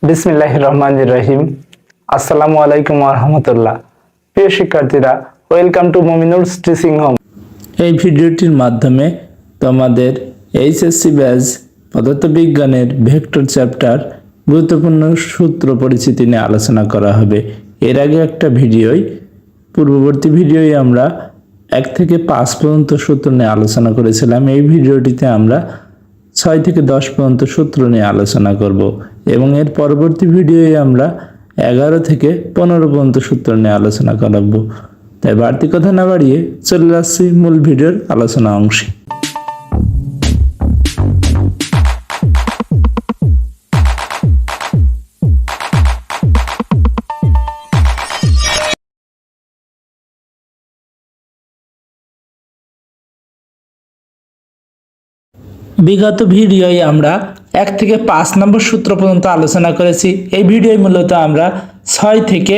বিসমিল্লাহির রহমানির রহিম। আসসালামু আলাইকুম ওয়া রাহমাতুল্লাহ। প্রিয় শিক্ষার্থীরা, ওয়েলকাম টু মুমিনুরস টিচিং হোম। এই ভিডিওটির মাধ্যমে তোমাদের এইচএসসি ব্যাচ পদার্থবিজ্ঞানের ভেক্টর চ্যাপ্টার গুরুত্বপূর্ণ সূত্র পরিচিতি নিয়ে আলোচনা করা হবে। এর আগে একটা পূর্ববর্তী ভিডিওয় আমরা 1 থেকে 5 পর্যন্ত সূত্র নিয়ে আলোচনা করেছিলাম। এই ভিডিওটিতে আমরা 6 থেকে 10 পর্যন্ত সূত্র নিয়ে আলোচনা করব এবং এর পরবর্তী ভিডিওয়ে আমরা 11 থেকে 15 পর্যন্ত সূত্র নিয়ে আলোচনা করব। তাই বাড়তি কথা না বাড়িয়ে চলে যাচ্ছি মূল ভিডিওর আলোচনা অংশে। বিগত ভিডিওয় আমরা 1 থেকে 5 নম্বর সূত্র পর্যন্ত আলোচনা করেছি। এই ভিডিওয় মূলত আমরা 6 থেকে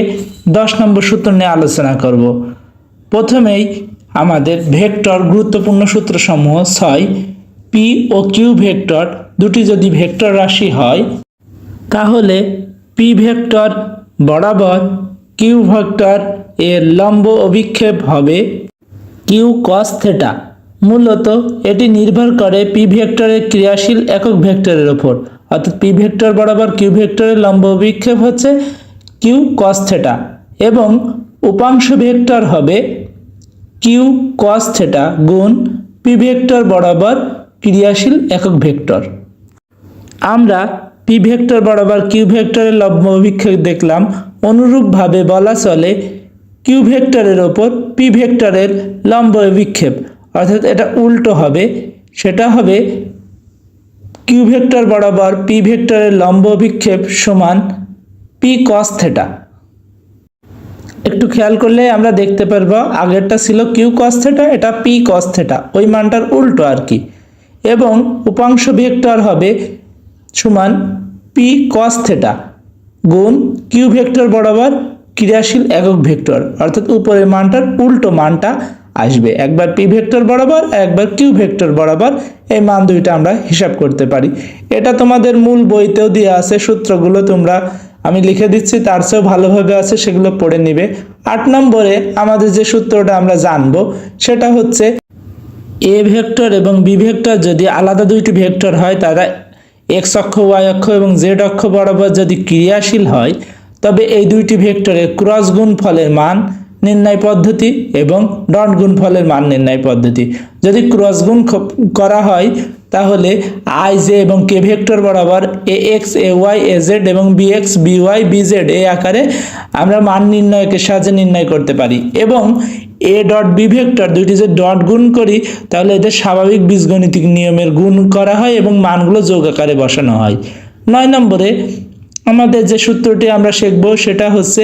10 নম্বর সূত্র নিয়ে আলোচনা করব। প্রথমেই আমাদের ভেক্টর গুরুত্বপূর্ণ সূত্রসমূহ 6। পি ও কিউ ভেক্টর দুটি যদি ভেক্টর রাশি হয় তাহলে পি ভেক্টর বরাবর কিউ ভেক্টর এর লম্ব অভিক্ষেপ হবে কিউ কস থিটা। মূলত এটি নির্ভর করে পি ভেক্টরের ক্রিয়াশীল একক ভেক্টরের উপর, অর্থাৎ পি ভেক্টর বরাবর কিউ ভেক্টরের লম্ব অভিক্ষেপ হচ্ছে কিউ কস থিটা এবং উপাংশ ভেক্টর হবে কিউ কস থিটা গুণ পি ভেক্টর বরাবর ক্রিয়াশীল একক ভেক্টর। আমরা পি ভেক্টর বরাবর কিউ ভেক্টরের লম্ব অভিক্ষেপ দেখলাম। অনুরূপভাবে বলা চলে কিউ ভেক্টরের ওপর পি ভেক্টরের লম্ব অভিক্ষেপ, অর্থাৎ এটা উল্টো হবে, সেটা হবে কিউ ভেক্টর বরাবর পি ভেক্টরের লম্ব অভিক্ষেপ সমান পি কস থিটা। একটু খেয়াল করলে আমরা দেখতে পারবো আগেরটা ছিল কিউ কস থিটা, এটা পি কস থিটা, ওই মানটার উল্টো আর কি। এবং উপাংশ ভেক্টর হবে সমান পি কস থিটা গুণ কিউ ভেক্টর বরাবর ক্রিয়াশীল একক ভেক্টর, অর্থাৎ উপরের মানটার উল্টো মানটা আসবে। একবার পি ভেক্টর বরাবর, একবার কিউ ভেক্টর বরাবর, এই মান দুইটা আমরা হিসাব করতে পারি। এটা তোমাদের মূল বইতেও দেওয়া আছে, সূত্রগুলো তোমরা আমি লিখে দিচ্ছি, তার চেয়েও ভালোভাবে আছে, সেগুলো পড়ে নিবে। 8 নম্বরে আমাদের যে সূত্রটা আমরা জানবো সেটা হচ্ছে এ ভেক্টর এবং বি ভেক্টর যদি আলাদা দুইটি ভেক্টর হয়, তারা এক্স অক্ষ, ওয়াই অক্ষ এবং জেড অক্ষ বরাবর যদি ক্রিয়াশীল হয়, তবে এই দুইটি ভেক্টরের ক্রস গুণফলের মান নির্ণয় পদ্ধতি এবং ডট গুণফলের মান নির্ণয় পদ্ধতি। যদি ক্রস গুণ করা হয় তাহলে আই জে এবং কে ভেক্টর বরাবর A X A Y A Z এবং B X B Y B Z এই আকারে আমরা মান নির্ণয়কের সাহায্যে নির্ণয় করতে পারি। এবং এ ডট বি ভেক্টর দুইটি যে ডট গুণ করি তাহলে এদের স্বাভাবিক বীজগণিতিক নিয়মের গুণ করা হয় এবং মানগুলো যোগ আকারে বসানো হয়। 9 নম্বরে আমাদের যে সূত্রটি আমরা শিখব সেটা হচ্ছে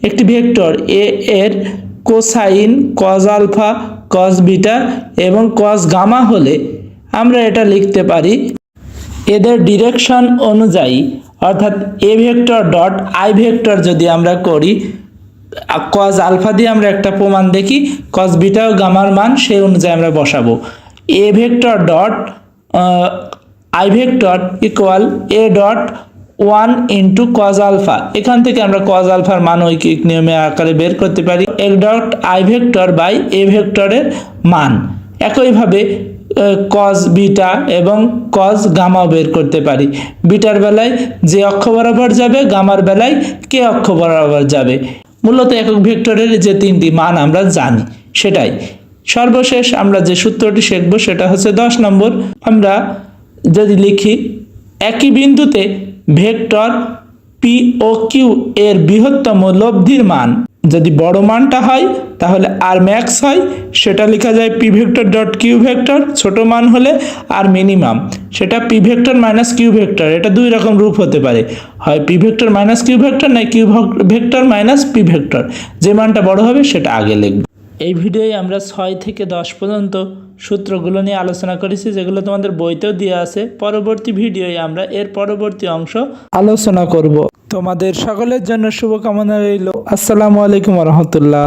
একটি ভেক্টর এ এর cosine cos alpha cos beta এবং কজ গামা হলে আমরা এটা লিখতে পারি এদের ডিরেকশন অনুযায়ী, অর্থাৎ A vector dot I vector যদি আমরা করি কজ আলফা দিয়ে আমরা একটা প্রমাণ দেখি, কজ বিটা ও গামার মান সেই অনুযায়ী আমরা বসাবো। A vector dot I vector equal A dot 1 into cos alpha, এখান থেকে আমরা কজ আলফার মান ঐকিক নিয়মে আকারে বের করতে পারি A dot I vector by A ভেক্টরের মান। একইভাবে কজ বিটা এবং কজ গামা বের করতে পারি। বিটার বেলায় যে অক্ষ বরাবর যাবে, গামার বেলায় কে অক্ষ বরাবর যাবে। মূলত একক ভেক্টরের যে 3টি মান আমরা জানি সেটাই। সর্বশেষ আমরা যে সূত্রটি শিখব সেটা হচ্ছে 10 নম্বর। আমরা যদি লিখি একই বিন্দুতে ভেক্টর পি ও কিউ এর বৃহত্তম লব্ধির মান যদি বড় মানটা হয় তাহলে আর ম্যাক্স হয়, সেটা লেখা যায় P vector dot Q vector. ছোট মান হলে আর মিনিমাম, সেটা P vector minus Q vector. এটা দুই রকম রূপ হতে পারে, হয় P vector minus Q vector, নয় Q vector minus P vector. যে মানটা বড় হবে সেটা আগে লিখব। এই ভিডিওয়ে আমরা 6 থেকে 10 পর্যন্ত সূত্রগুলো নিয়ে আলোচনা করেছি, যেগুলো তোমাদের বইতেও দেওয়া আছে। পরবর্তী ভিডিওয়ে আমরা এর পরবর্তী অংশ আলোচনা করব। তোমাদের সকলের জন্য শুভকামনা রইল। আসসালামু আলাইকুম ওয়া রাহমাতুল্লাহ।